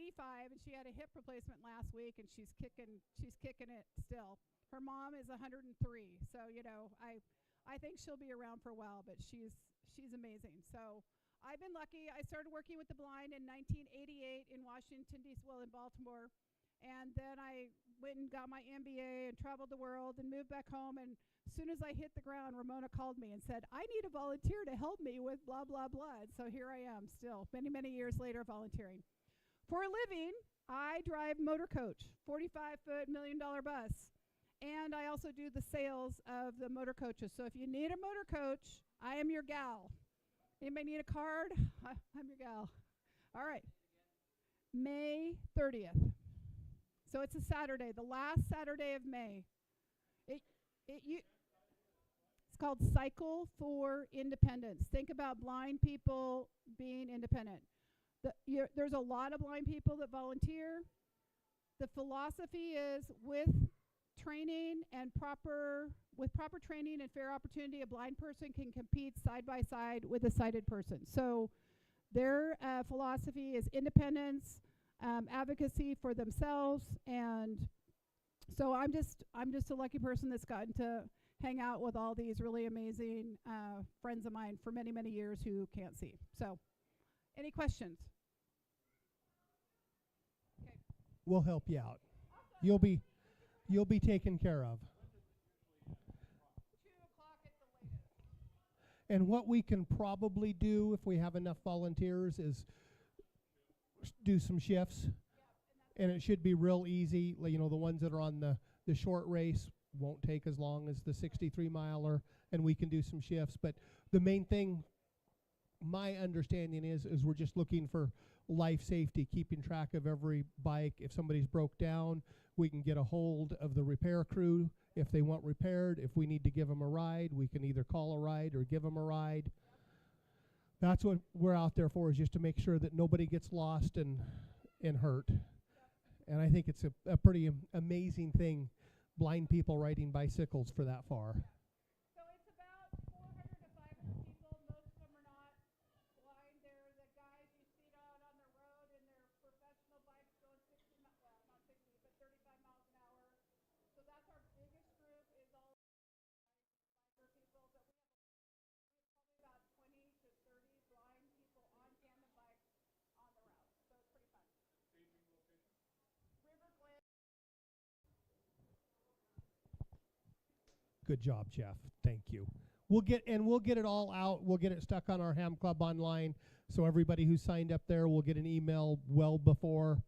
85, and she had a hip replacement last week, and she's kicking it still. Her mom is 103, so I think she'll be around for a while, but she's amazing. So I've been lucky. I started working with the blind in 1988 in Washington, D.C., in Baltimore. And then I went and got my MBA and traveled the world and moved back home. And as soon as I hit the ground, Ramona called me and said, I need a volunteer to help me with blah, blah, blah. And so here I am still, many, many years later, volunteering. For a living, I drive motor coach, 45-foot, $1 million bus. And I also do the sales of the motor coaches. So if you need a motor coach, I am your gal. Anybody need a card? I'm your gal. All right. May 30th. So it's a Saturday, the last Saturday of May. It's called Cycle for Independence. Think about blind people being independent. There's a lot of blind people that volunteer. The philosophy is with training and proper training and fair opportunity, a blind person can compete side by side with a sighted person. So their philosophy is independence, advocacy for themselves, and so I'm just a lucky person that's gotten to hang out with all these really amazing friends of mine for many, many years who can't see. So, any questions? Okay. We'll help you out. Awesome. You'll be taken care of. 2 o'clock at the latest. And what we can probably do if we have enough volunteers is do some shifts. And it should be real easy. The ones that are on the short race won't take as long as the 63-miler, and we can do some shifts. But the main thing, my understanding is we're just looking for life safety, keeping track of every bike. If somebody's broke down, we can get a hold of the repair crew if they want repaired. If we need to give them a ride, we can either call a ride or give them a ride. That's what we're out there for, is just to make sure that nobody gets lost and hurt. And I think it's a pretty amazing thing, blind people riding bicycles for that far. So it's about 400 to 500 people. Most of them are not blind. They're the guys you see out on the road in their professional bikes going 35 miles an hour. So that's our biggest group, is all blind people. But we have probably about 20 to 30 blind people on tandem bikes on the route. So it's pretty fun. Good job, Jeff. Thank you. We'll get it all out. We'll get it stuck on our Ham Club online, so everybody who signed up there will get an email well before,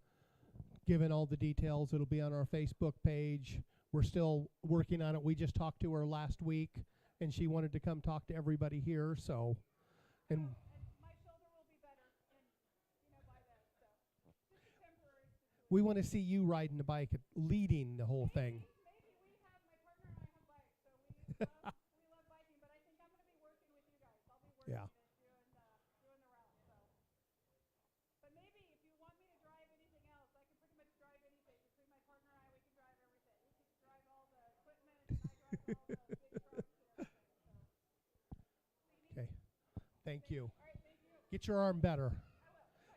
given all the details. It'll be on our Facebook page. We're still working on it. We just talked to her last week, and she wanted to come talk to everybody here. So, and my shoulder will be better, by then. So this is temporary. We want to see you riding the bike, leading the whole thing. Maybe we have, my partner and I have bikes, so we love biking, but I think I'm going to be working with you guys. I'll be working and doing the route. So. But maybe if you want me to drive anything else, I can pretty much drive anything. Between my partner and I, we can drive everything. We can drive all the equipment, and I drive all the big trucks and everything. So. Okay. Thank you. All right, thank you. Get your arm better.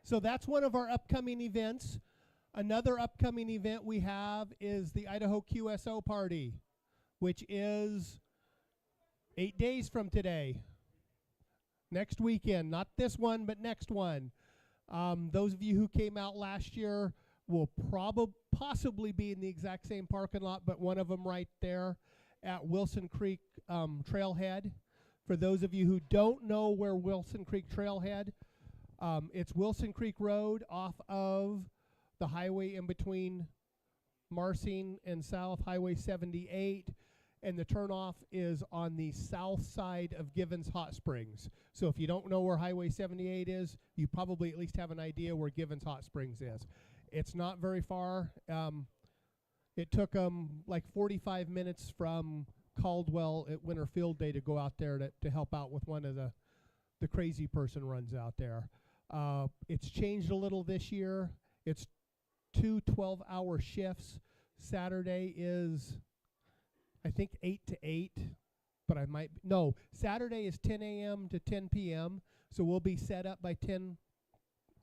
So that's one of our upcoming events. Another upcoming event we have is the Idaho QSO Party, which is 8 days from today. Next weekend. Not this one, but next one. Those of you who came out last year will possibly be in the exact same parking lot, but one of them right there at Wilson Creek Trailhead. For those of you who don't know where Wilson Creek Trailhead, it's Wilson Creek Road off of the highway in between Marsing and South Highway 78, and the turnoff is on the south side of Givens Hot Springs. So if you don't know where Highway 78 is, you probably at least have an idea where Givens Hot Springs is. It's not very far. It took them like 45 minutes from Caldwell at Winter Field Day to go out there to help out with one of the crazy person runs out there. It's changed a little this year. It's 2 12-hour shifts. Saturday is, I think, 8 to 8, but Saturday is 10 a.m. to 10 p.m., so we'll be set up by 10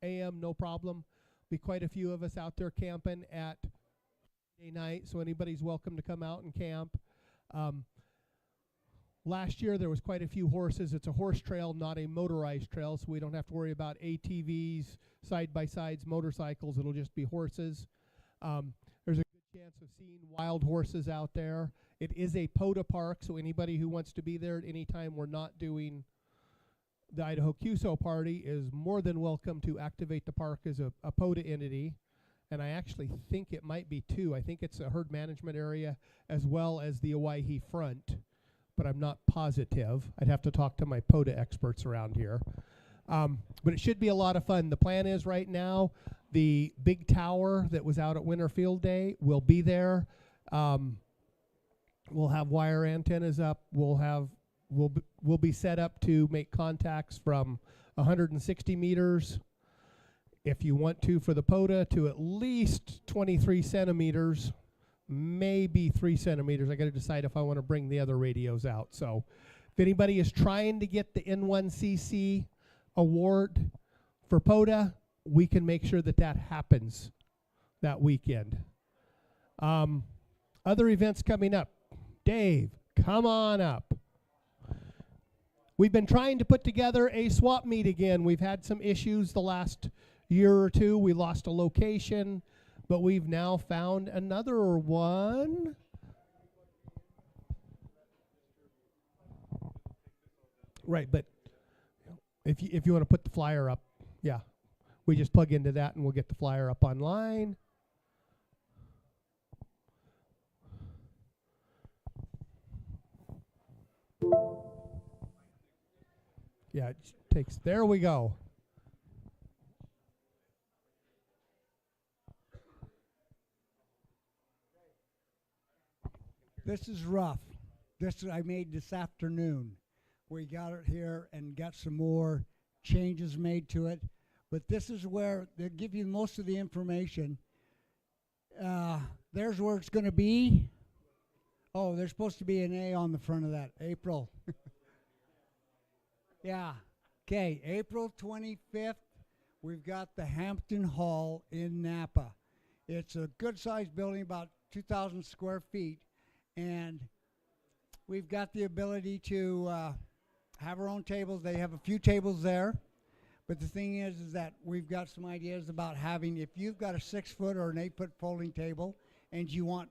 a.m., no problem. Be quite a few of us out there camping at day night, so anybody's welcome to come out and camp. Last year there was quite a few horses. It's a horse trail, not a motorized trail, so we don't have to worry about ATVs, side-by-sides, motorcycles. It'll just be horses. There's a good chance of seeing wild horses out there. It is a Pota park, so anybody who wants to be there at any time we're not doing the Idaho QSO party is more than welcome to activate the park as a Pota entity. And I actually think it might be two. I think it's a herd management area as well as the Owyhee front, but I'm not positive. I'd have to talk to my Pota experts around here. But it should be a lot of fun. The plan is right now, the big tower that was out at Winter Field Day will be there. We'll have wire antennas up. We'll be set up to make contacts from 160 meters. If you want to, for the Pota, to at least 23 centimeters, maybe 3 centimeters. I got to decide if I want to bring the other radios out. So if anybody is trying to get the N1CC award for Pota, we can make sure that that happens that weekend. Other events coming up. Dave, come on up. We've been trying to put together a swap meet again. We've had some issues the last year or two. We lost a location, but we've now found another one. Right, but if you want to put the flyer up, yeah, we just plug into that and we'll get the flyer up online. Yeah, it takes, there we go. This is rough. This I made this afternoon. We got it here and got some more changes made to it. But this is where they give you most of the information. There's where it's going to be. Oh, there's supposed to be an A on the front of that. April. Yeah. Okay, April 25th, we've got the Hampton Hall in Napa. It's a good-sized building, about 2,000 square feet. And we've got the ability to have our own tables. They have a few tables there. But the thing is that we've got some ideas about having, if you've got a 6-foot or an 8-foot folding table and you want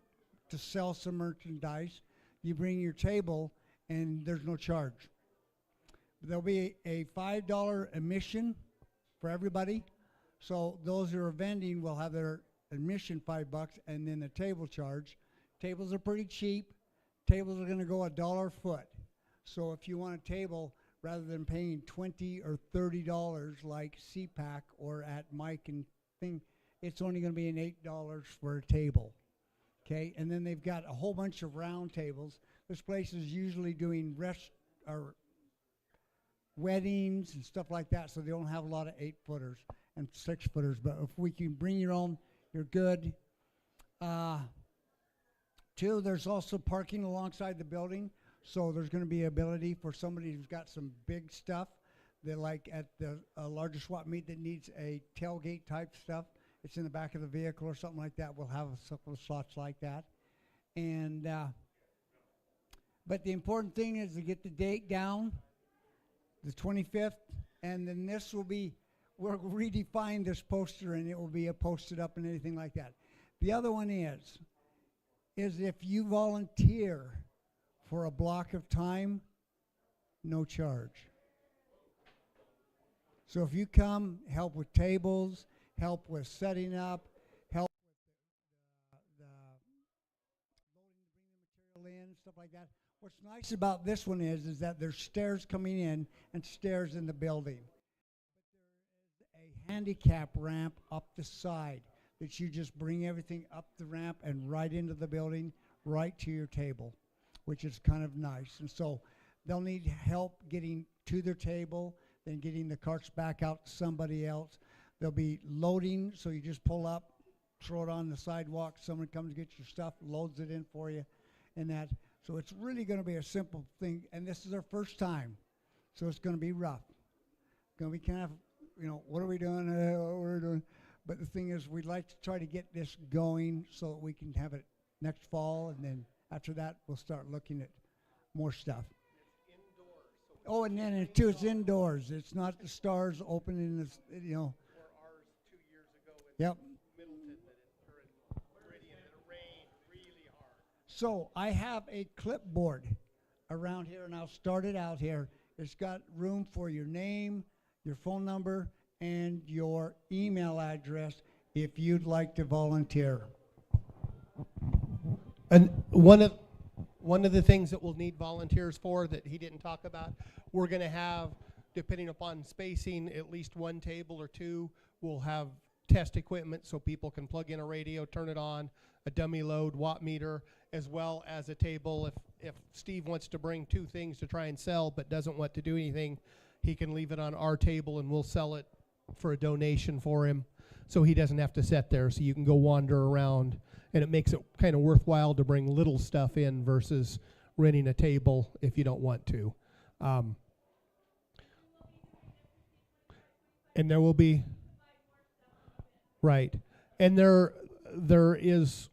to sell some merchandise, you bring your table and there's no charge. There'll be a $5 admission for everybody. So those who are vending will have their admission $5 and then the table charge. Tables are pretty cheap. Tables are going to go $1 a foot. So if you want a table, rather than paying $20 or $30 like CPAC or at Mike and thing, it's only going to be an $8 for a table. Okay, and then they've got a whole bunch of round tables. This place is usually doing weddings and stuff like that, so they don't have a lot of 8-footers and 6-footers. But if we can bring your own, you're good. Two, there's also parking alongside the building, so there's going to be ability for somebody who's got some big stuff. They're like at the larger swap meet that needs a tailgate type stuff. It's in the back of the vehicle or something like that. We'll have a couple of slots like that. And but the important thing is to get the date down, the 25th, and then this will be, we'll redefine this poster and it will be posted up and anything like that. The other one is if you volunteer for a block of time, no charge. So if you come, help with tables, help with setting up, help with the loading to bring the material in, stuff like that. What's nice about this one is that there's stairs coming in and stairs in the building. But there is a handicap ramp up the side that you just bring everything up the ramp and right into the building, right to your table, which is kind of nice. And so they'll need help getting to their table, then getting the carts back out to somebody else. They'll be loading, so you just pull up, throw it on the sidewalk, someone comes to get your stuff, loads it in for you, and that. So it's really going to be a simple thing, and this is our first time, so it's going to be rough. Going to be kind of, what are we doing? What are we doing? But the thing is, we'd like to try to get this going so that we can have it next fall, and then after that, we'll start looking at more stuff. Oh, and then it's indoors. It's not the stars open in this, you know. Or ours 2 years ago in Yep. Middleton that it rained really hard. So I have a clipboard around here, and I'll start it out here. It's got room for your name, your phone number, and your email address if you'd like to volunteer. And one of the things that we'll need volunteers for that he didn't talk about, we're going to have, depending upon spacing, at least one table or two. We'll have test equipment so people can plug in a radio, turn it on, a dummy load, watt meter, as well as a table. If Steve wants to bring two things to try and sell but doesn't want to do anything, he can leave it on our table and we'll sell it for a donation for him so he doesn't have to sit there, so you can go wander around. And it makes it kind of worthwhile to bring little stuff in versus renting a table if you don't want to. And there will be, right. And there is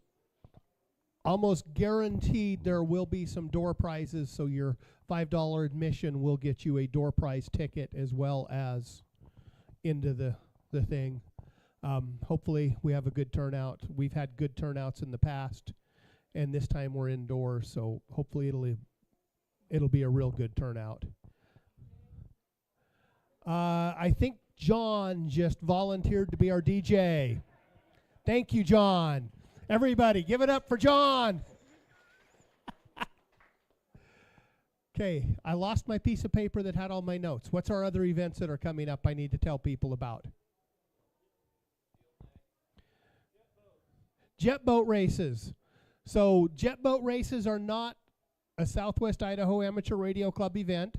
almost guaranteed there will be some door prizes, so your $5 admission will get you a door prize ticket as well as into the thing. Hopefully we have a good turnout. We've had good turnouts in the past, and this time we're indoors, so hopefully it'll be a real good turnout. I think John just volunteered to be our DJ. Thank you, John. Everybody, give it up for John. Okay, I lost my piece of paper that had all my notes. What's our other events that are coming up I need to tell people about? Jet boat races. So jet boat races are not a Southwest Idaho Amateur Radio Club event.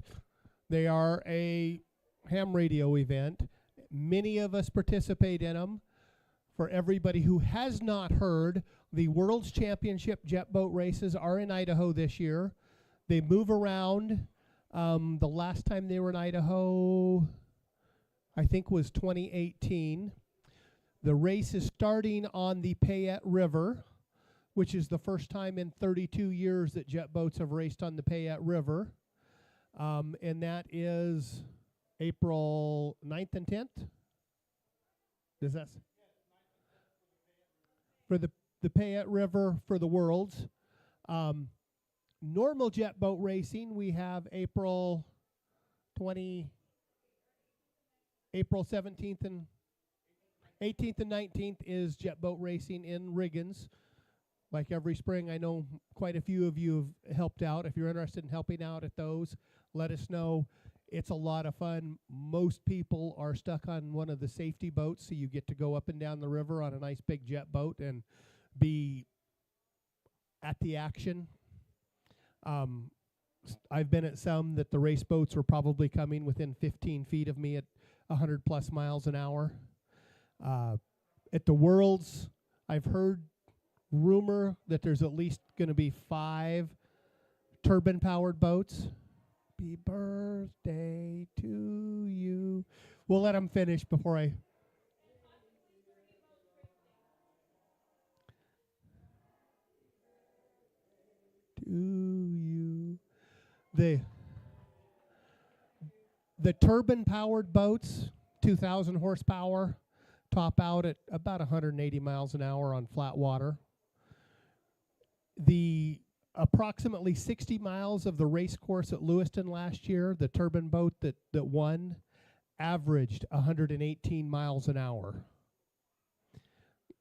They are a ham radio event. Many of us participate in them. For everybody who has not heard, the World's Championship jet boat races are in Idaho this year. They move around. The last time they were in Idaho, I think, was 2018. The race is starting on the Payette River, which is the first time in 32 years that jet boats have raced on the Payette River. And that is April 9th and 10th? Does that for the Payette River for the Worlds. Normal jet boat racing, we have April 17th and 18th and 19th is jet boat racing in Riggins. Like every spring, I know quite a few of you have helped out. If you're interested in helping out at those, let us know. It's a lot of fun. Most people are stuck on one of the safety boats, so you get to go up and down the river on a nice big jet boat and be at the action. I've been at some that the race boats were probably coming within 15 feet of me at 100 plus miles an hour. At the Worlds, I've heard rumor that there's at least going to be 5 turbine-powered boats. Happy birthday to you. We'll let them finish before I... To you. The turbine-powered boats, 2,000 horsepower, top out at about 180 miles an hour on flat water. The approximately 60 miles of the race course at Lewiston last year, the turbine boat that won, averaged 118 miles an hour.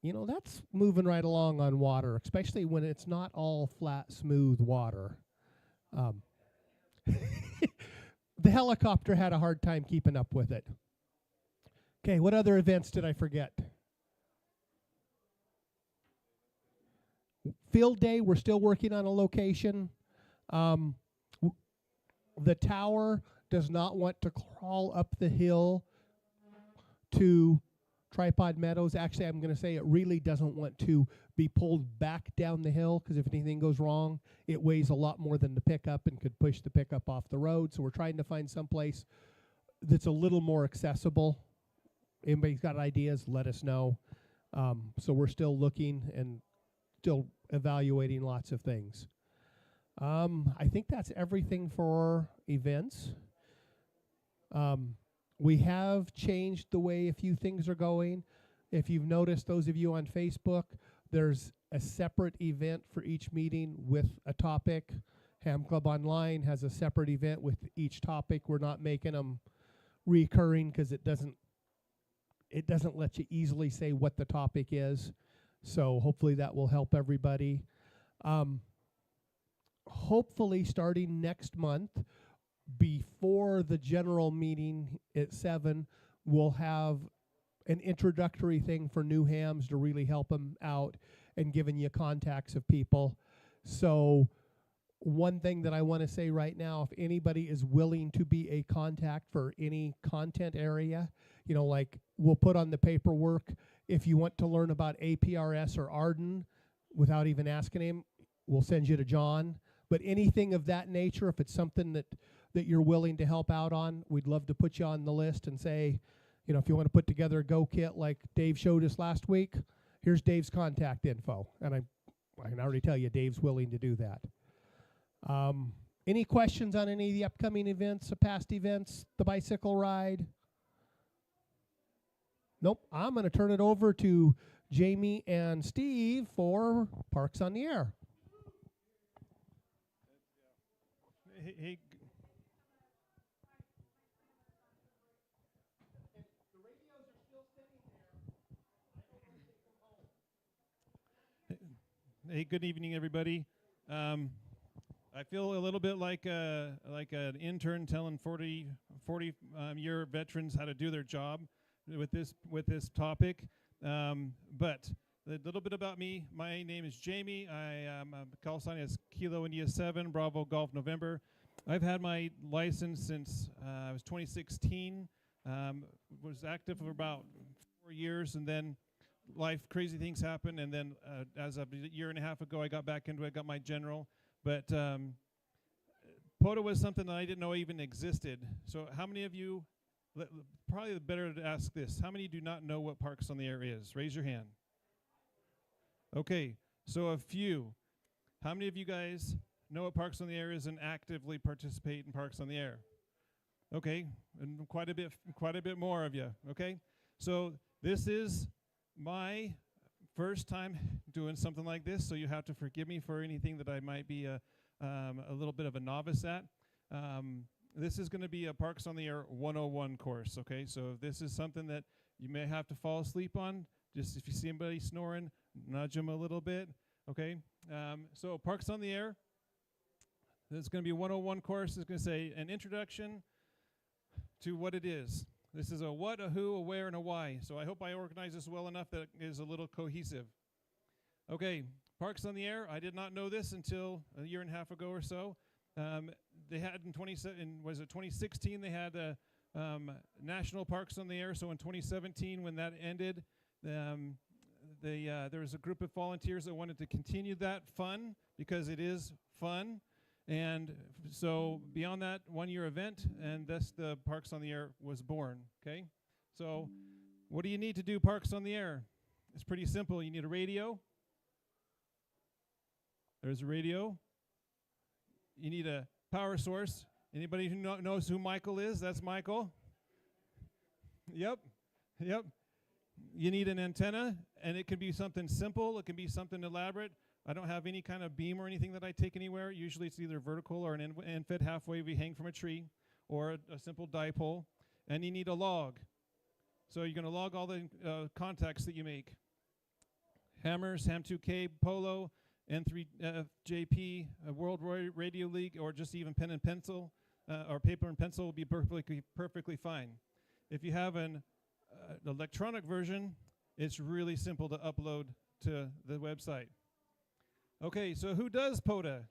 You know, that's moving right along on water, especially when it's not all flat, smooth water. The helicopter had a hard time keeping up with it. Okay, what other events did I forget? Field day, we're still working on a location. The tower does not want to crawl up the hill to Tripod Meadows. Actually, I'm going to say it really doesn't want to be pulled back down the hill, because if anything goes wrong, it weighs a lot more than the pickup and could push the pickup off the road. So we're trying to find some place that's a little more accessible. Anybody's got ideas, let us know. So we're still looking and still evaluating lots of things. I think that's everything for events. We have changed the way a few things are going. If you've noticed, those of you on Facebook, there's a separate event for each meeting with a topic. Ham Club Online has a separate event with each topic. We're not making them recurring because it doesn't let you easily say what the topic is. So hopefully that will help everybody. Hopefully starting next month, before the general meeting at 7, we'll have an introductory thing for new hams to really help them out and giving you contacts of people. So one thing that I want to say right now, if anybody is willing to be a contact for any content area, like we'll put on the paperwork, if you want to learn about APRS or Arden without even asking him, we'll send you to John. But anything of that nature, if it's something that you're willing to help out on, we'd love to put you on the list and say, if you want to put together a go kit like Dave showed us last week, here's Dave's contact info. And I can already tell you Dave's willing to do that. Any questions on any of the upcoming events, the past events, the bicycle ride? Nope. I'm going to turn it over to Jamie and Steve for Parks on the Air. Hey. Hey, good evening, everybody. I feel a little bit like an intern telling 40 year veterans how to do their job with this topic. But a little bit about me. My name is Jamie. I am call sign is Kilo India 7 Bravo Golf November. I've had my license since I was 2016. Was active for about 4 years, and then crazy things happened, and then as of a year and a half ago, I got back into it, got my general. But Pota was something that I didn't know even existed. So how many of you, probably better to ask this, how many do not know what Parks on the Air is? Raise your hand. Okay, so a few. How many of you guys know what Parks on the Air is and actively participate in Parks on the Air? Okay, and quite a bit more of you, okay? So this is my first time doing something like this, so you have to forgive me for anything that I might be a little bit of a novice at. This is going to be a Parks on the Air 101 course, okay? So if this is something that you may have to fall asleep on, just if you see anybody snoring, nudge them a little bit, okay? So Parks on the Air, this is going to be a 101 course. It's going to say an introduction to what it is. This is a what, a who, a where, and a why. So I hope I organize this well enough that it is a little cohesive. Okay, Parks on the Air. I did not know this until a year and a half ago or so. They had in 2016, they had National Parks on the Air. So in 2017, when that ended, there was a group of volunteers that wanted to continue that fun because it is fun. And so beyond that 1-year event, and thus the Parks on the Air was born, okay? So what do you need to do Parks on the Air? It's pretty simple. You need a radio. There's a radio. You need a power source. Anybody who knows who Michael is? That's Michael. Yep. You need an antenna, and it can be something simple. It can be something elaborate. I don't have any kind of beam or anything that I take anywhere. Usually it's either vertical or an end fed halfway we hang from a tree, or a simple dipole. And you need a log. So you're going to log all the contacts that you make. Hammers, Ham2K, Polo, N3JP, World Radio League, or just even pen and pencil, or paper and pencil will be perfectly fine. If you have an electronic version, it's really simple to upload to the website. Okay, so who does Pota?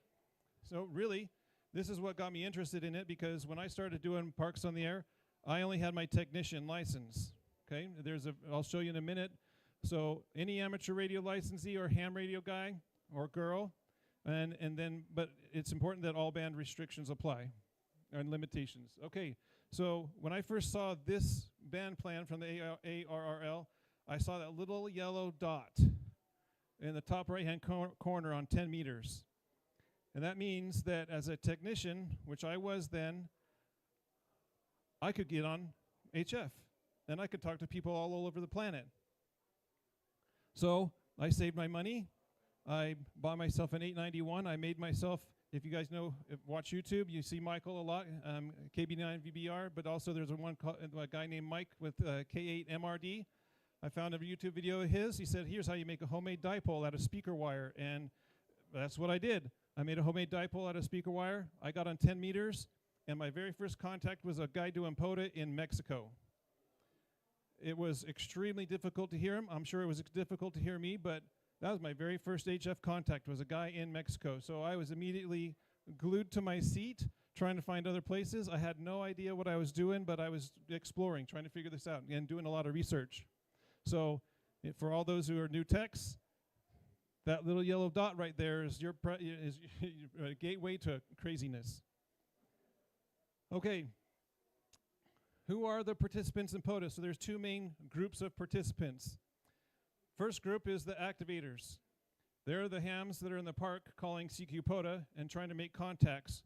So really, this is what got me interested in it, because when I started doing Parks on the Air, I only had my technician license. Okay, I'll show you in a minute. So any amateur radio licensee or ham radio guy or girl, but it's important that all band restrictions apply and limitations. Okay, so when I first saw this band plan from the ARRL, I saw that little yellow dot in the top right-hand corner on 10 meters. And that means that as a technician, which I was then, I could get on HF, and I could talk to people all over the planet. So I saved my money. I bought myself an 891. I made myself, if you guys know, watch YouTube, you see Michael a lot, KB9VBR, but also there's a guy named Mike with K8MRD. I found a YouTube video of his. He said, here's how you make a homemade dipole out of speaker wire, and that's what I did. I made a homemade dipole out of speaker wire. I got on 10 meters, and my very first contact was a guy doing Pota in Mexico. It was extremely difficult to hear him. I'm sure it was difficult to hear me, but that was my very first HF contact, was a guy in Mexico. So I was immediately glued to my seat, trying to find other places. I had no idea what I was doing, but I was exploring, trying to figure this out, and doing a lot of research. So for all those who are new techs, that little yellow dot right there is your gateway to craziness. Okay. Who are the participants in Pota? So there's two main groups of participants. First group is the activators. They're the hams that are in the park calling CQ Pota and trying to make contacts.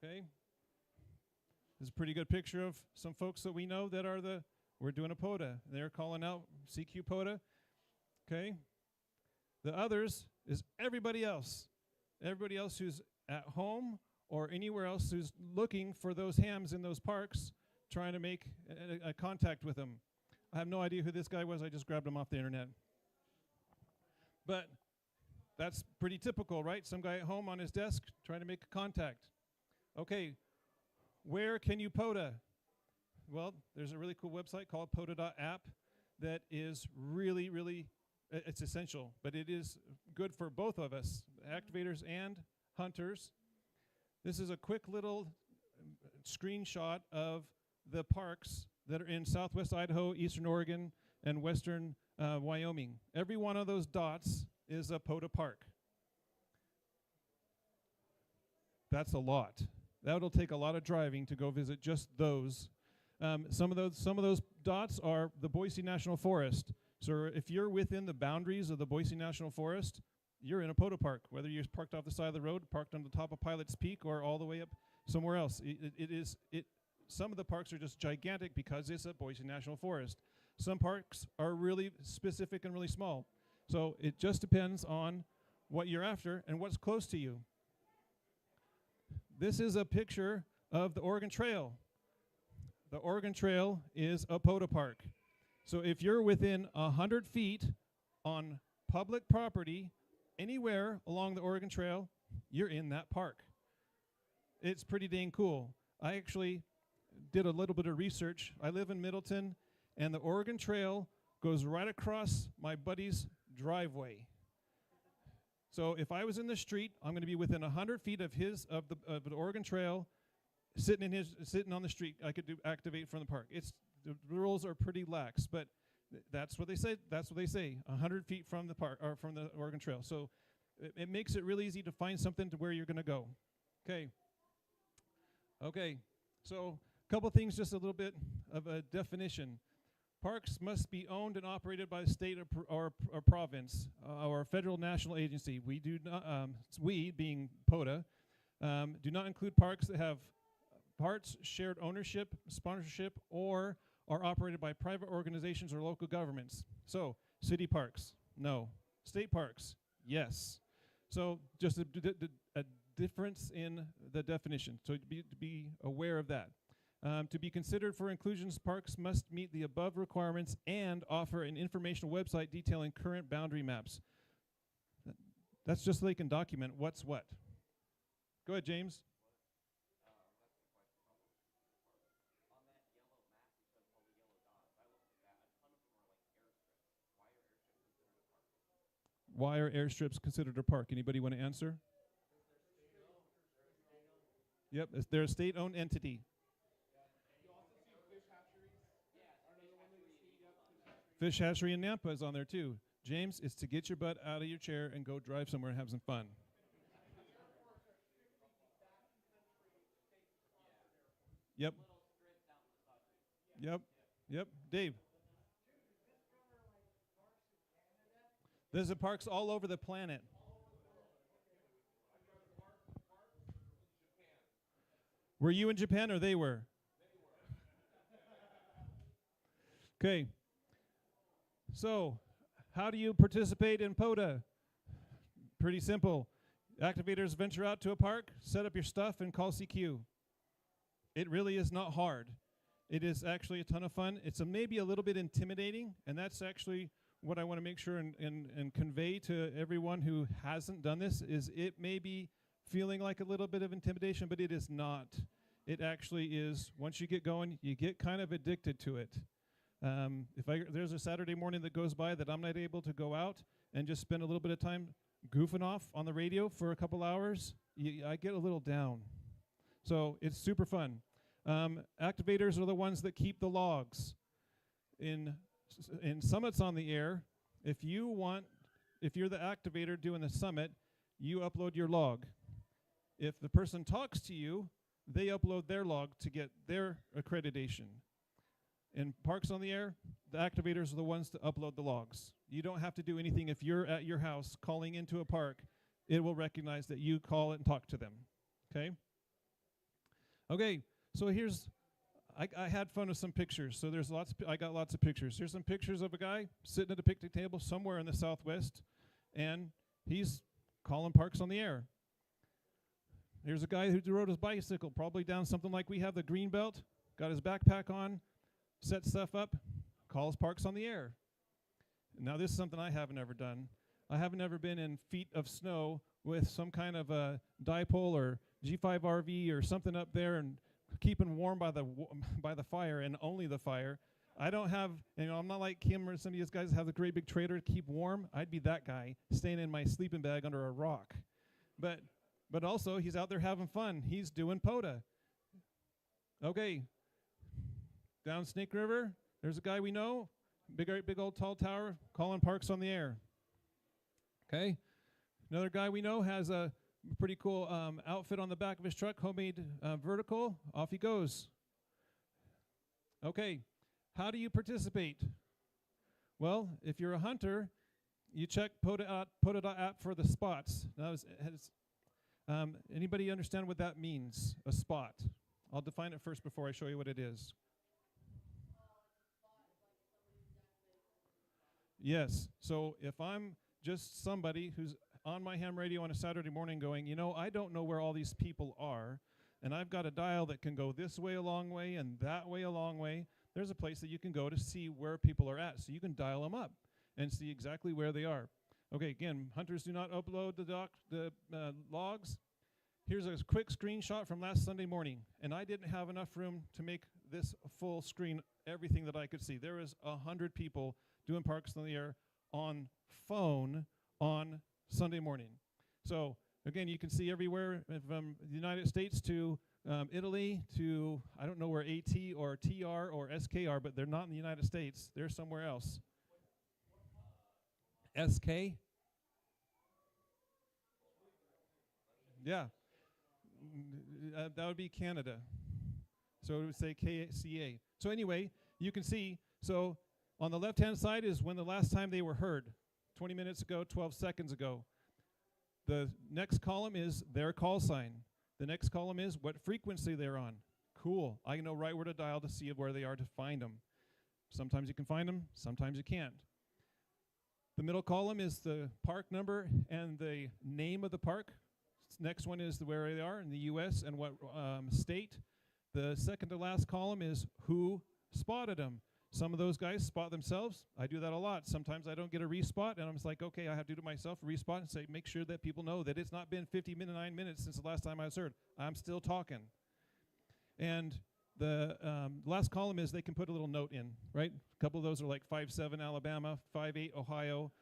Okay? This is a pretty good picture of some folks that we know that are we're doing a Pota. They're calling out CQ Pota. Okay? The others is everybody else. Everybody else who's at home or anywhere else who's looking for those hams in those parks, trying to make a contact with them. I have no idea who this guy was. I just grabbed him off the internet. But that's pretty typical, right? Some guy at home on his desk trying to make a contact. Okay, where can you Pota? Well, there's a really cool website called Pota.app that is really, really, it's essential, but it is good for both of us, activators and hunters. This is a quick little screenshot of the parks that are in southwest Idaho, eastern Oregon, and western Wyoming. Every one of those dots is a Pota park. That's a lot. That'll take a lot of driving to go visit just those. Some of those dots are the Boise National Forest. So if you're within the boundaries of the Boise National Forest, you're in a Pota park, whether you're parked off the side of the road, parked on the top of Pilot's Peak, or all the way up somewhere else. Some of the parks are just gigantic because it's a Boise National Forest. Some parks are really specific and really small. So it just depends on what you're after and what's close to you. This is a picture of the Oregon Trail. The Oregon Trail is a Pota park. So if you're within 100 feet on public property, anywhere along the Oregon Trail, you're in that park. It's pretty dang cool. I actually did a little bit of research. I live in Middleton, and the Oregon Trail goes right across my buddy's driveway. So if I was in the street, I'm going to be within 100 feet of the Oregon Trail, sitting on the street. I could activate from the park. The rules are pretty lax, but that's what they say. That's what they say. 100 feet from the park or from the Oregon Trail. So it makes it really easy to find something to where you're going to go. Okay. Okay. So a couple things, just a little bit of a definition. Parks must be owned and operated by the state or province or federal national agency. We do not, we being Pota, do not include parks that have parts, shared ownership, sponsorship, or are operated by private organizations or local governments. So city parks, no. State parks, yes. So just a difference in the definition. So to be aware of that. To be considered for inclusions, parks must meet the above requirements and offer an informational website detailing current boundary maps. That's just so they can document what's what. Go ahead, James. Why are airstrips considered a park? Anybody want to answer? Yep, they're a state-owned entity. Fish hatchery in Nampa is on there too. James, it's to get your butt out of your chair and go drive somewhere and have some fun. Yep. Yep. Yep. Dave. There's a parks all over the planet. Were you in Japan or they were? Okay. So, how do you participate in Pota? Pretty simple. Activators venture out to a park, set up your stuff, and call CQ. It really is not hard. It is actually a ton of fun. It's maybe a little bit intimidating, and that's actually what I want to make sure and convey to everyone who hasn't done this, is it may be feeling like a little bit of intimidation, but it is not. It actually is. Once you get going, you get kind of addicted to it. There's a Saturday morning that goes by that I'm not able to go out and just spend a little bit of time goofing off on the radio for a couple hours, I get a little down. So it's super fun. Activators are the ones that keep the logs. In summits on the air, if you're the activator doing the summit, you upload your log. If the person talks to you, they upload their log to get their accreditation. In Parks on the Air, the activators are the ones to upload the logs. You don't have to do anything. If you're at your house calling into a park, it will recognize that you call it and talk to them. Okay? Okay, so I had fun with some pictures. So I got lots of pictures. Here's some pictures of a guy sitting at a picnic table somewhere in the Southwest, and he's calling Parks on the Air. Here's a guy who rode his bicycle, probably down something like we have the green belt, got his backpack on, set stuff up, calls Parks on the Air. Now this is something I haven't ever done. I haven't ever been in feet of snow with some kind of a dipole or G5 RV or something up there and keeping warm by the fire and only the fire. I don't have, I'm not like Kim or some of these guys have the great big trailer to keep warm. I'd be that guy staying in my sleeping bag under a rock. But also, he's out there having fun. He's doing Pota. Okay. Down Snake River, there's a guy we know, big old tall tower, calling Parks on the Air. Okay. Another guy we know has a pretty cool outfit on the back of his truck, homemade vertical. Off he goes. Okay. How do you participate? Well, if you're a hunter, you check Pota.app for the spots. Now, anybody understand what that means, a spot? I'll define it first before I show you what it is. Yes. So if I'm just somebody who's on my ham radio on a Saturday morning going, I don't know where all these people are, and I've got a dial that can go this way a long way and that way a long way, there's a place that you can go to see where people are at. So you can dial them up and see exactly where they are. Okay, again, hunters do not upload the logs. Here's a quick screenshot from last Sunday morning, and I didn't have enough room to make this full screen, everything that I could see. There was 100 people doing Parks on the Air on phone on Sunday morning. So, again, you can see everywhere from the United States to Italy to, I don't know where AT or TR or SK are, but they're not in the United States. They're somewhere else. SK? Yeah. That would be Canada. So it would say KCA. So anyway, you can see, so on the left-hand side is when the last time they were heard, 20 minutes ago, 12 seconds ago. The next column is their call sign. The next column is what frequency they're on. Cool. I know right where to dial to see where they are to find them. Sometimes you can find them, sometimes you can't. The middle column is the park number and the name of the park. Next one is where they are in the U.S. and what state. The second to last column is who spotted them. Some of those guys spot themselves. I do that a lot. Sometimes I don't get a respot, and I'm just like, okay, I have to do it myself, respot, and say, make sure that people know that it's not been 59 minutes since the last time I was heard. I'm still talking. And the last column is they can put a little note in, right? A couple of those are like 5-7 Alabama, 5-8 Ohio,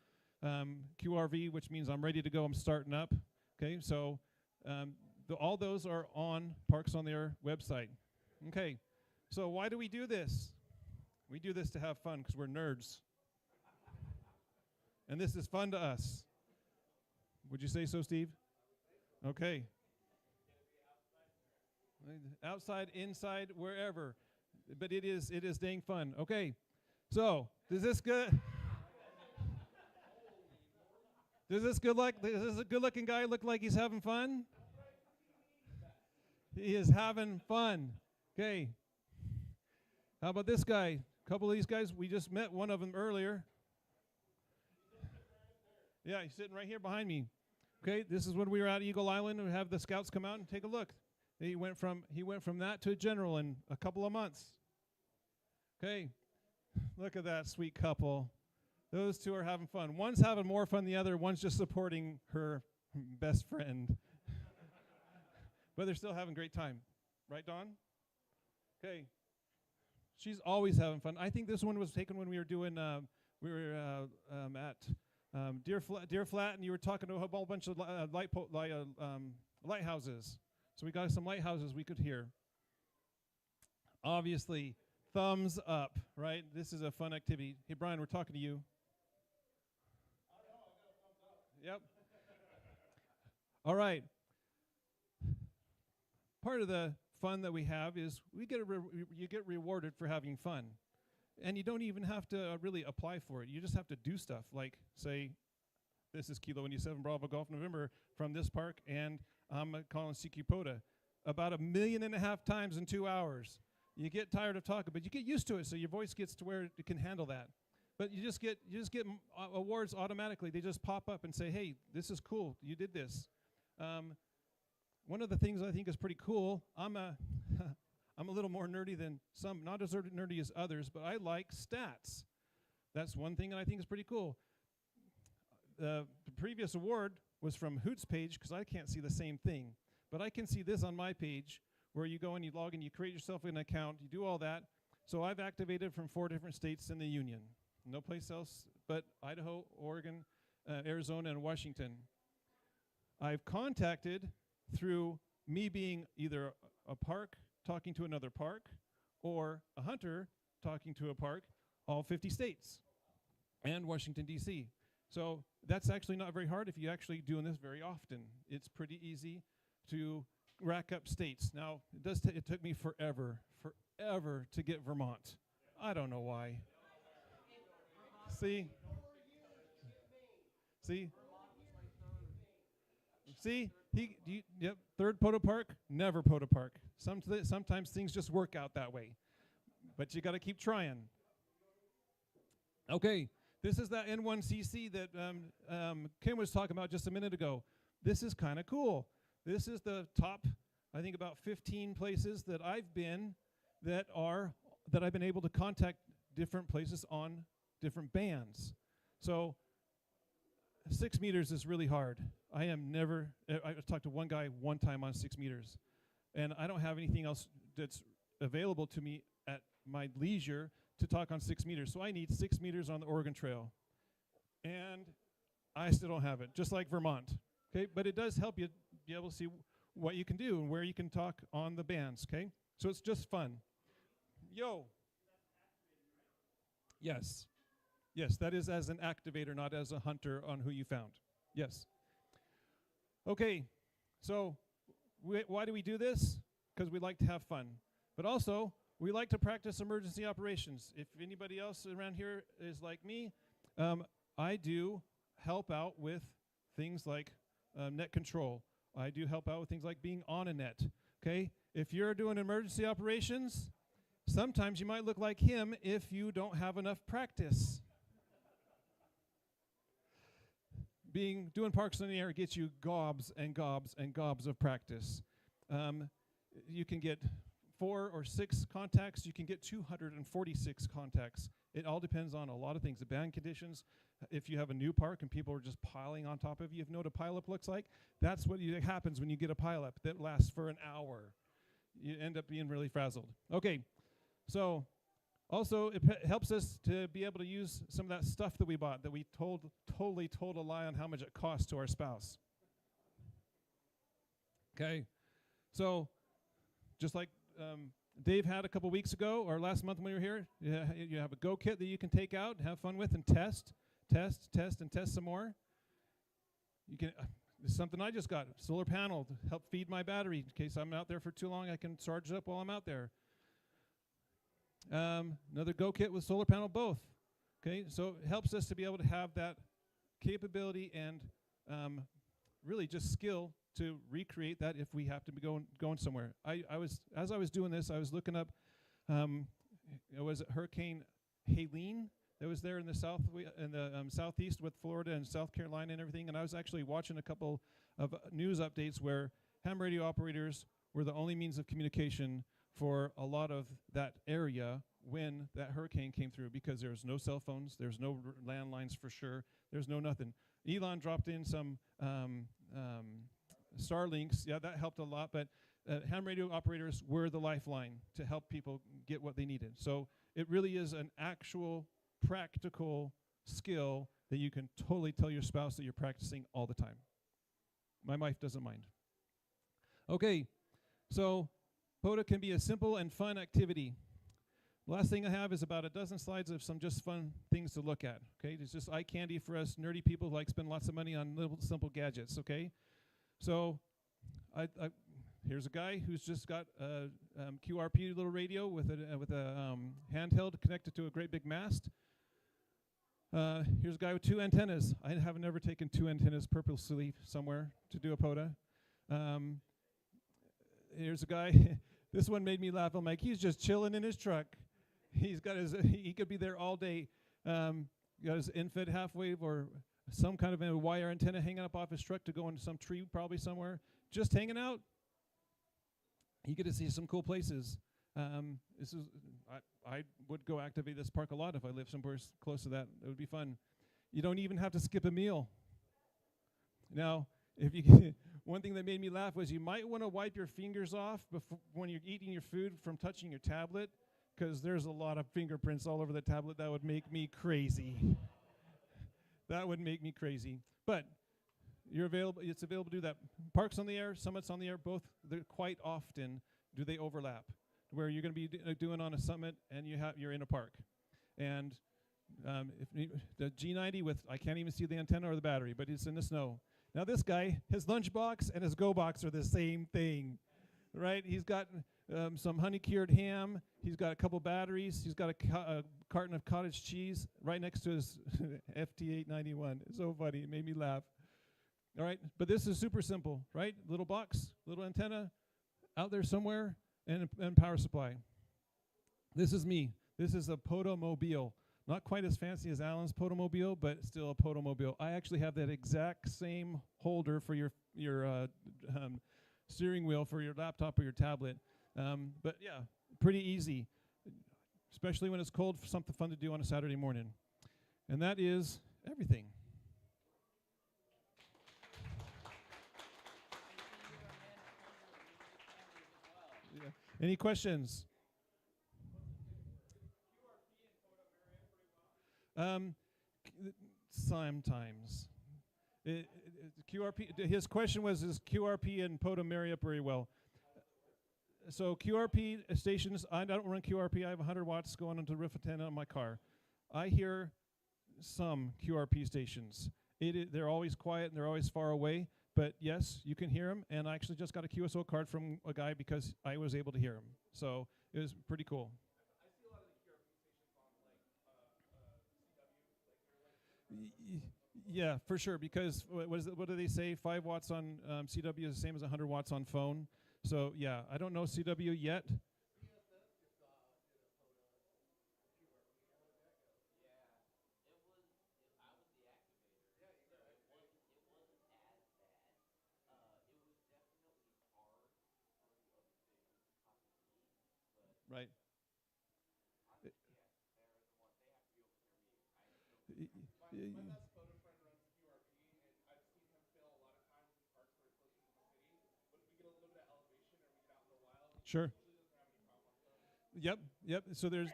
QRV, which means I'm ready to go, I'm starting up. Okay, so all those are on Parks on the Air website. Okay, so why do we do this? We do this to have fun because we're nerds. And this is fun to us. Would you say so, Steve? Okay. Outside, inside, wherever. But it is dang fun. Okay, so does this good? Does this good-looking guy look like he's having fun? He is having fun. Okay. How about this guy? A couple of these guys, we just met one of them earlier. Yeah, he's sitting right here behind me. Okay, this is when we were at Eagle Island and we have the scouts come out and take a look. He went from that to a general in a couple of months. Okay, look at that sweet couple. Those two are having fun. One's having more fun than the other. One's just supporting her best friend. But they're still having a great time. Right, Dawn? Okay. She's always having fun. I think this one was taken when we were doing, at Deer Flat, and you were talking to a whole bunch of lighthouses. So we got some lighthouses we could hear. Obviously, thumbs up, right? This is a fun activity. Hey, Brian, we're talking to you. Yep. All right. Part of the fun that we have is you get rewarded for having fun. And you don't even have to really apply for it. You just have to do stuff like, say, this is Kilo India 7 Bravo Golf November from this park, and I'm calling CQ Pota about 1.5 million times in 2 hours. You get tired of talking, but you get used to it, so your voice gets to where it can handle that. But you just get awards automatically. They just pop up and say, hey, this is cool. You did this. One of the things I think is pretty cool, I'm a little more nerdy than some, not as nerdy as others, but I like stats. That's one thing that I think is pretty cool. The previous award was from Hoot's page because I can't see the same thing. But I can see this on my page where you go and you log in, you create yourself an account, you do all that. So I've activated from 4 different states in the union. No place else but Idaho, Oregon, Arizona, and Washington. I've contacted through me being either a park talking to another park or a hunter talking to a park, all 50 states and Washington, D.C. So that's actually not very hard if you're actually doing this very often. It's pretty easy to rack up states. Now, it took me forever to get Vermont. I don't know why. See? Yep, third Pota Park, never Pota Park. Sometimes things just work out that way. But you got to keep trying. Okay, this is that N1CC that Kim was talking about just a minute ago. This is kind of cool. This is the top, I think, about 15 places that I've been that I've been able to contact different places on different bands. So 6 meters is really hard. I talked to one guy one time on 6 meters, and I don't have anything else that's available to me at my leisure to talk on 6 meters. So I need 6 meters on the Oregon Trail, and I still don't have it, just like Vermont. Okay, but it does help you be able to see what you can do and where you can talk on the bands. Okay, so it's just fun. Yo. Yes. Yes, that is as an activator, not as a hunter on who you found. Yes. Okay, so why do we do this? Because we like to have fun. But also, we like to practice emergency operations. If anybody else around here is like me, I do help out with things like net control. I do help out with things like being on a net. Okay, if you're doing emergency operations, sometimes you might look like him if you don't have enough practice. Doing parks in the air gets you gobs and gobs and gobs of practice. You can get 4 or 6 contacts. You can get 246 contacts. It all depends on a lot of things. The band conditions. If you have a new park and people are just piling on top of you, if you know what a pileup looks like, that's what happens when you get a pileup that lasts for an hour. You end up being really frazzled. Okay, so also it helps us to be able to use some of that stuff that we bought that we totally told a lie on how much it cost to our spouse. Okay, so just like Dave had a couple weeks ago or last month when we were here, you have a Go kit that you can take out, have fun with, and test some more. You can. This is something I just got, solar panel to help feed my battery in case I'm out there for too long. I can charge it up while I'm out there. Another Go kit with solar panel both. Okay, so it helps us to be able to have that capability and really just skill to recreate that if we have to be going somewhere. As I was doing this, I was looking up. It was Hurricane Helene that was there in the southeast with Florida and South Carolina and everything. And I was actually watching a couple of news updates where ham radio operators were the only means of communication for a lot of that area when that hurricane came through, because there's no cell phones, there's no landlines for sure, there's no nothing. Elon dropped in some Starlinks. Yeah, that helped a lot, but ham radio operators were the lifeline to help people get what they needed. So it really is an actual practical skill that you can totally tell your spouse that you're practicing all the time. My wife doesn't mind. Okay, so Pota can be a simple and fun activity. The last thing I have is about a dozen slides of some just fun things to look at. Okay, it's just eye candy for us nerdy people who like spend lots of money on little simple gadgets. Okay, so here's a guy who's just got a QRP little radio with a handheld connected to a great big mast. Here's a guy with 2 antennas. I have never taken 2 antennas purposely somewhere to do a Pota. Here's a guy. This one made me laugh. I'm like, he's just chilling in his truck. He's got he could be there all day. Got his infed half wave or some kind of a wire antenna hanging up off his truck to go into some tree probably somewhere. Just hanging out. You get to see some cool places. I would go activate this park a lot if I lived somewhere close to that. It would be fun. You don't even have to skip a meal. Now, if you one thing that made me laugh was you might want to wipe your fingers off when you're eating your food from touching your tablet, because there's a lot of fingerprints all over the tablet. That would make me crazy. That would make me crazy. But you're available. It's available to do that. Parks on the air, summits on the air, both. Quite often do they overlap, where you're going to be doing on a summit and you're in a park. And the G90 with, I can't even see the antenna or the battery, but it's in the snow. Now this guy, his lunchbox and his go box are the same thing, right? He's got some honey-cured ham. He's got a couple batteries. He's got a carton of cottage cheese right next to his FT891. It's so funny. It made me laugh. All right, but this is super simple, right? Little box, little antenna, out there somewhere, and power supply. This is me. This is a Potomobile. Not quite as fancy as Alan's Potomobile, but still a Potomobile. I actually have that exact same holder for your steering wheel for your laptop or your tablet. But yeah, pretty easy, especially when it's cold, for something fun to do on a Saturday morning. And that is everything. Yeah. Any questions? Sometimes. QRP. His question was, is QRP and Pota marry up very well? So QRP stations, I don't run QRP. I have 100 watts going onto the roof antenna on my car. I hear some QRP stations. They're always quiet and they're always far away. But yes, you can hear them. And I actually just got a QSO card from a guy because I was able to hear him. So it was pretty cool. Yeah, for sure, because what do they say? 5 watts on CW is the same as 100 watts on phone. So, yeah, I don't know CW yet. Right. Sure. Yep. So there's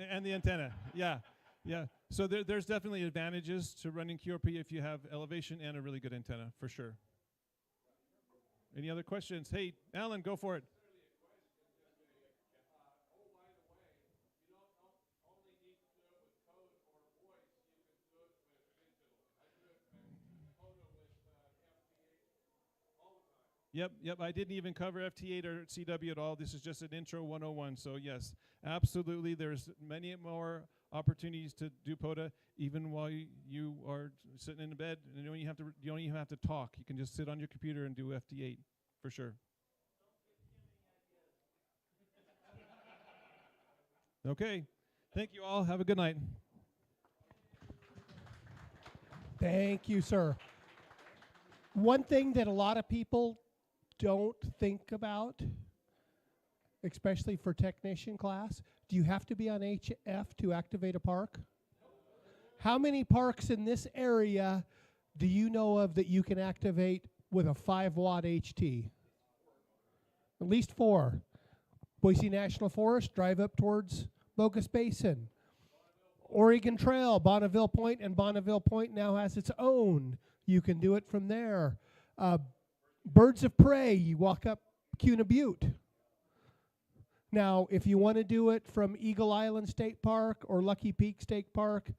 and the antenna. Yeah. So there's definitely advantages to running QRP if you have elevation and a really good antenna, for sure. Any other questions? Hey, Alan, go for it. Yep. I didn't even cover FT8 or CW at all. This is just an intro 101. So yes, absolutely. There's many more opportunities to do Pota even while you are sitting in the bed. And you don't even have to talk. You can just sit on your computer and do FD8 for sure. Okay. Thank you all. Have a good night. Thank you, sir. One thing that a lot of people don't think about, especially for technician class, do you have to be on HF to activate a park? How many parks in this area do you know of that you can activate with a 5-watt HT? At least 4. Boise National Forest, drive up towards Bogus Basin. Oregon Trail, Bonneville Point, and Bonneville Point now has its own. You can do it from there. Birds of Prey, you walk up Cuna Butte. Now, if you want to do it from Eagle Island State Park or Lucky Peak State Park,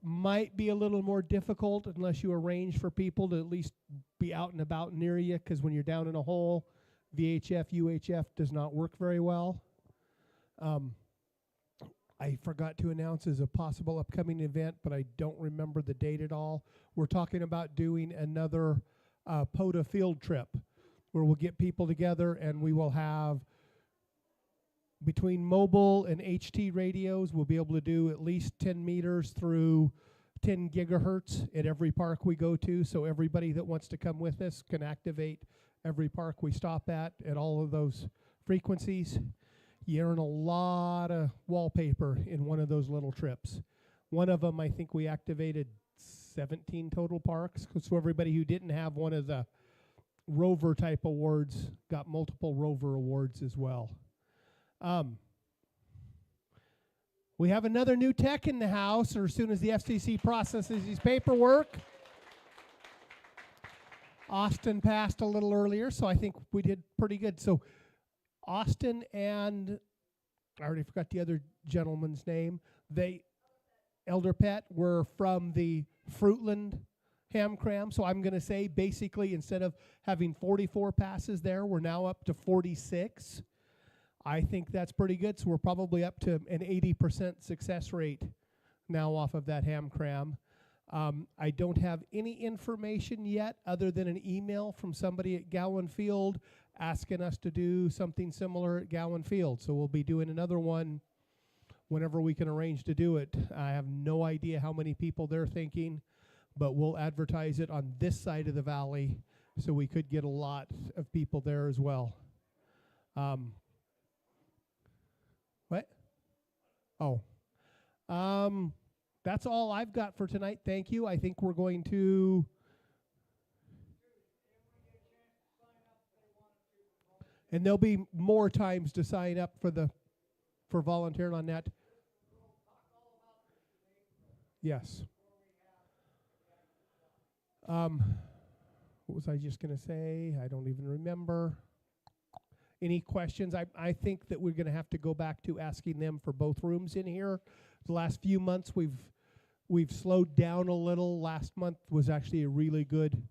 might be a little more difficult unless you arrange for people to at least be out and about near you, because when you're down in a hole, VHF, UHF does not work very well. I forgot to announce as a possible upcoming event, but I don't remember the date at all. We're talking about doing another Pota field trip where we'll get people together and we will have, between mobile and HT radios, we'll be able to do at least 10 meters through 10 gigahertz at every park we go to, so everybody that wants to come with us can activate every park we stop at all of those frequencies. You earn a lot of wallpaper in one of those little trips. One of them, I think we activated 17 total parks, so everybody who didn't have one of the rover type awards got multiple rover awards as well. We have another new tech in the house, or as soon as the FCC processes his paperwork. Austin passed a little earlier, so I think we did pretty good. So Austin and, I already forgot the other gentleman's name, Elder Pet, were from the Fruitland Ham Cram. So I'm going to say basically instead of having 44 passes there, we're now up to 46. I think that's pretty good. So we're probably up to an 80% success rate now off of that Ham Cram. I don't have any information yet other than an email from somebody at Gowan Field asking us to do something similar at Gowan Field. So we'll be doing another one whenever we can arrange to do it. I have no idea how many people they're thinking, but we'll advertise it on this side of the valley so we could get a lot of people there as well. What? Oh. That's all I've got for tonight. Thank you. I think we're going to... And there'll be more times to sign up for volunteering on that. Yes. What was I just going to say? I don't even remember. Any questions? I think that we're going to have to go back to asking them for both rooms in here. The last few months we've slowed down a little. Last month was actually a really good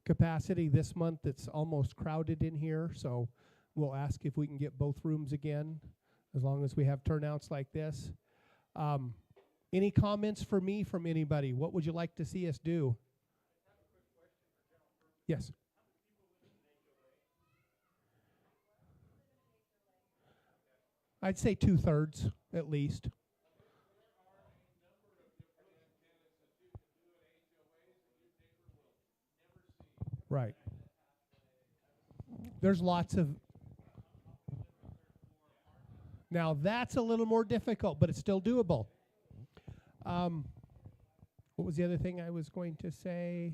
capacity. This month it's almost crowded in here, so we'll ask if we can get both rooms again, as long as we have turnouts like this. Any comments for me from anybody? What would you like to see us do? Yes. I'd say 2/3 at least. Right. There's lots of... Now that's a little more difficult, but it's still doable. What was the other thing I was going to say?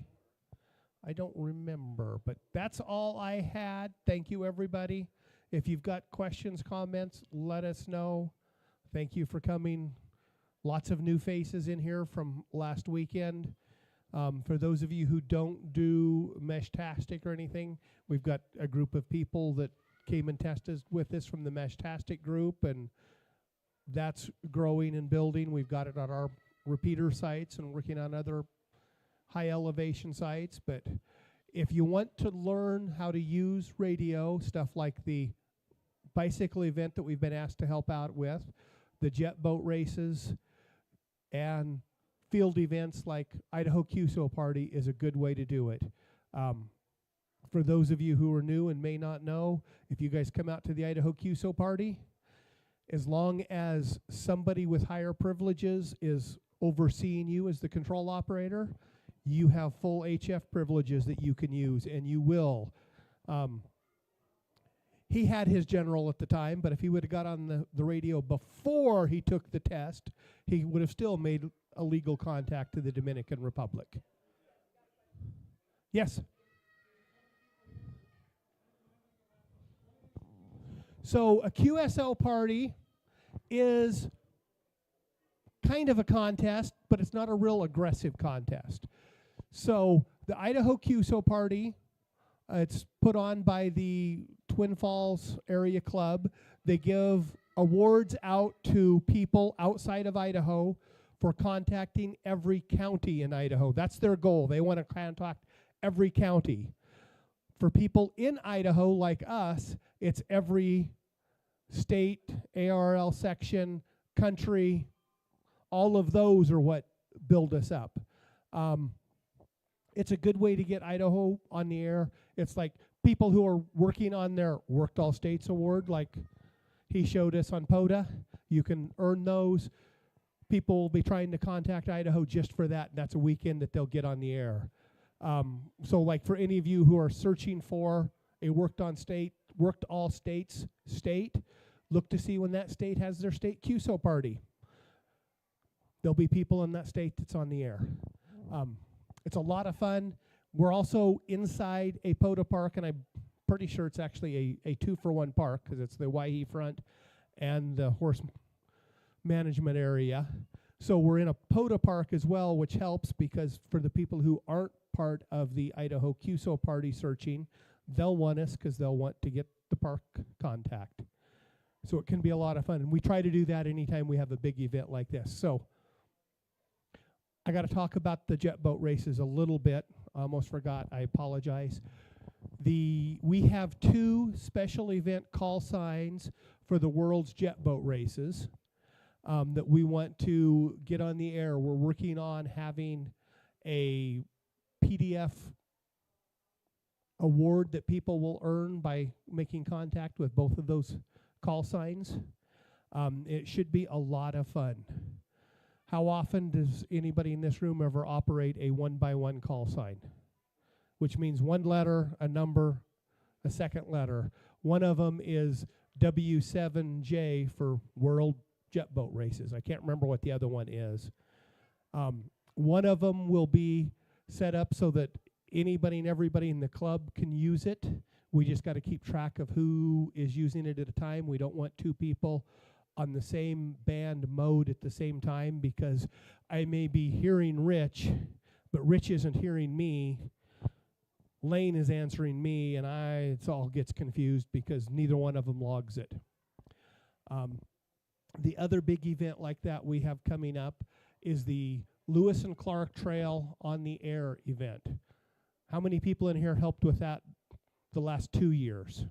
I don't remember, but that's all I had. Thank you, everybody. If you've got questions, comments, let us know. Thank you for coming. Lots of new faces in here from last weekend. For those of you who don't do Meshtastic or anything, we've got a group of people that came and tested with us from the Meshtastic group, and that's growing and building. We've got it on our repeater sites and working on other high elevation sites. But if you want to learn how to use radio, stuff like the bicycle event that we've been asked to help out with, the jet boat races, and field events like Idaho QSO Party is a good way to do it. For those of you who are new and may not know, if you guys come out to the Idaho QSO Party, as long as somebody with higher privileges is overseeing you as the control operator, you have full HF privileges that you can use, and you will. He had his general at the time, but if he would have got on the radio before he took the test, he would have still made a legal contact to the Dominican Republic. Yes? So a QSO party is kind of a contest, but it's not a real aggressive contest. So the Idaho QSO Party, it's put on by the Twin Falls Area Club. They give awards out to people outside of Idaho for contacting every county in Idaho. That's their goal. They want to contact every county. For people in Idaho like us, it's every state, ARL section, country. All of those are what build us up. It's a good way to get Idaho on the air. It's like people who are working on their Worked All States award, like he showed us on Pota. You can earn those. People will be trying to contact Idaho just for that. That's a weekend that they'll get on the air. So like for any of you who are searching for a Worked All States state, look to see when that state has their state QSO party. There'll be people in that state that's on the air. It's a lot of fun. We're also inside a Pota park, and I'm pretty sure it's actually a 2-for-1 park because it's the Waihi front and the horse management area. So we're in a Pota park as well, which helps because for the people who aren't part of the Idaho QSO party searching, they'll want us because they'll want to get the park contact. So it can be a lot of fun. And we try to do that anytime we have a big event like this. So I got to talk about the jet boat races a little bit. I almost forgot. I apologize. We have 2 special event call signs for the world's jet boat races that we want to get on the air. We're working on having a PDF award that people will earn by making contact with both of those call signs. It should be a lot of fun. How often does anybody in this room ever operate a 1-by-1 call sign? Which means 1 letter, a number, a second letter. One of them is W7J for World Jet Boat Races. I can't remember what the other one is. One of them will be set up so that anybody and everybody in the club can use it. We just got to keep track of who is using it at a time. We don't want 2 people on the same band mode at the same time because I may be hearing Rich, but Rich isn't hearing me. Lane is answering me, and it all gets confused because neither one of them logs it. The other big event like that we have coming up is the Lewis and Clark Trail on the Air event. How many people in here helped with that the last 2 years?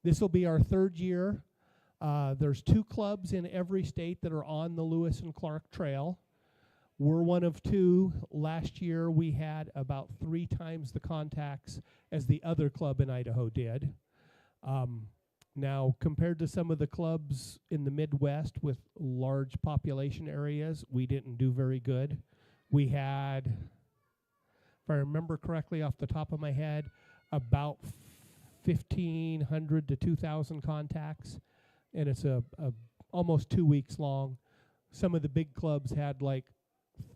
This will be our 3rd year. There's 2 clubs in every state that are on the Lewis and Clark Trail. We're one of 2. Last year we had about 3 times the contacts as the other club in Idaho did. Now, compared to some of the clubs in the Midwest with large population areas, we didn't do very good. We had, if I remember correctly off the top of my head, about 1,500 to 2,000 contacts, and it's almost 2 weeks long. Some of the big clubs had like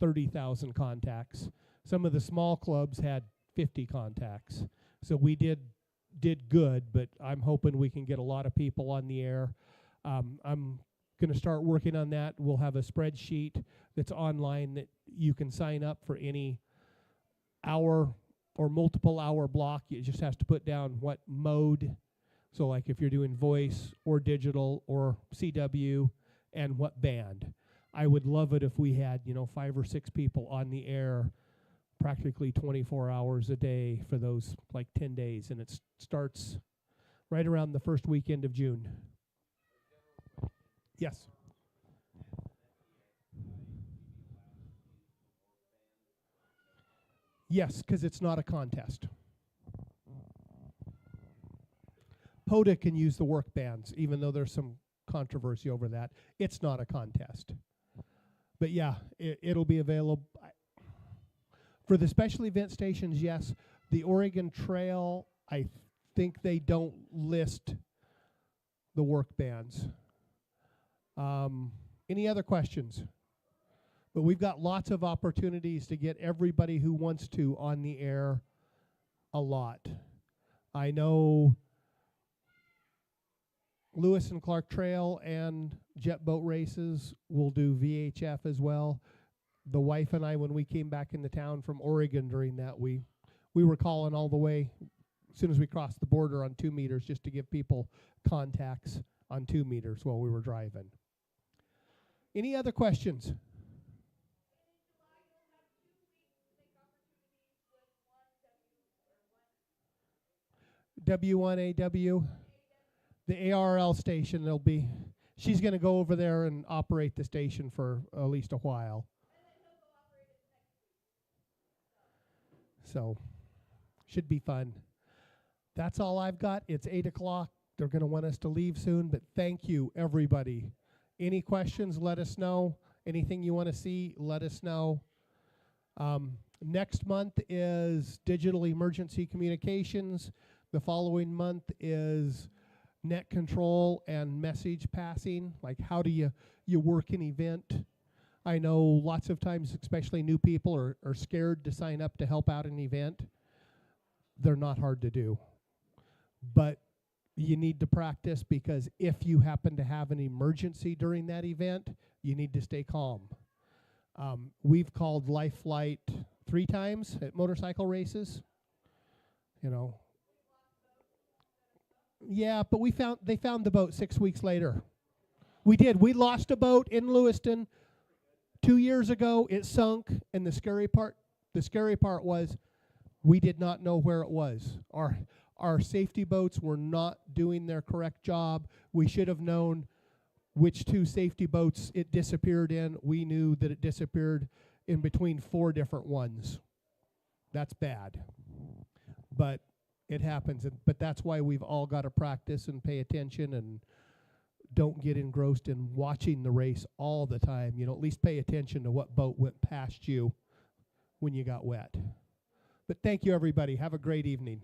30,000 contacts. Some of the small clubs had 50 contacts. So we did good, but I'm hoping we can get a lot of people on the air. I'm going to start working on that. We'll have a spreadsheet that's online that you can sign up for any hour or multiple hour block. You just have to put down what mode. So like if you're doing voice or digital or CW and what band. I would love it if we had, 5 or 6 people on the air practically 24 hours a day for those like 10 days. And it starts right around the first weekend of June. Yes. Yes, because it's not a contest. Pota can use the work bands, even though there's some controversy over that. It's not a contest. But yeah, it'll be available. For the special event stations, yes. The Oregon Trail, I think they don't list the work bands. Any other questions? But we've got lots of opportunities to get everybody who wants to on the air a lot. I know Lewis and Clark Trail and jet boat races will do VHF as well. The wife and I, when we came back into town from Oregon during that, we were calling all the way as soon as we crossed the border on 2 meters just to give people contacts on 2 meters while we were driving. Any other questions? W1AW, the ARL station, she's going to go over there and operate the station for at least a while. So, should be fun. That's all I've got. It's 8 o'clock. They're going to want us to leave soon, but thank you, everybody. Any questions, let us know. Anything you want to see, let us know. Next month is digital emergency communications. The following month is net control and message passing. Like, how do you work an event? I know lots of times, especially new people, are scared to sign up to help out an event. They're not hard to do. But you need to practice, because if you happen to have an emergency during that event, you need to stay calm. We've called Life Flight 3 times at motorcycle races. You know. Yeah, but they found the boat 6 weeks later. We did. We lost a boat in Lewiston 2 years ago. It sunk, and the scary part was we did not know where it was. Our safety boats were not doing their correct job. We should have known which 2 safety boats it disappeared in. We knew that it disappeared in between 4 different ones. That's bad. But it happens. But that's why we've all got to practice and pay attention and don't get engrossed in watching the race all the time. You know, at least pay attention to what boat went past you when you got wet. But thank you, everybody. Have a great evening.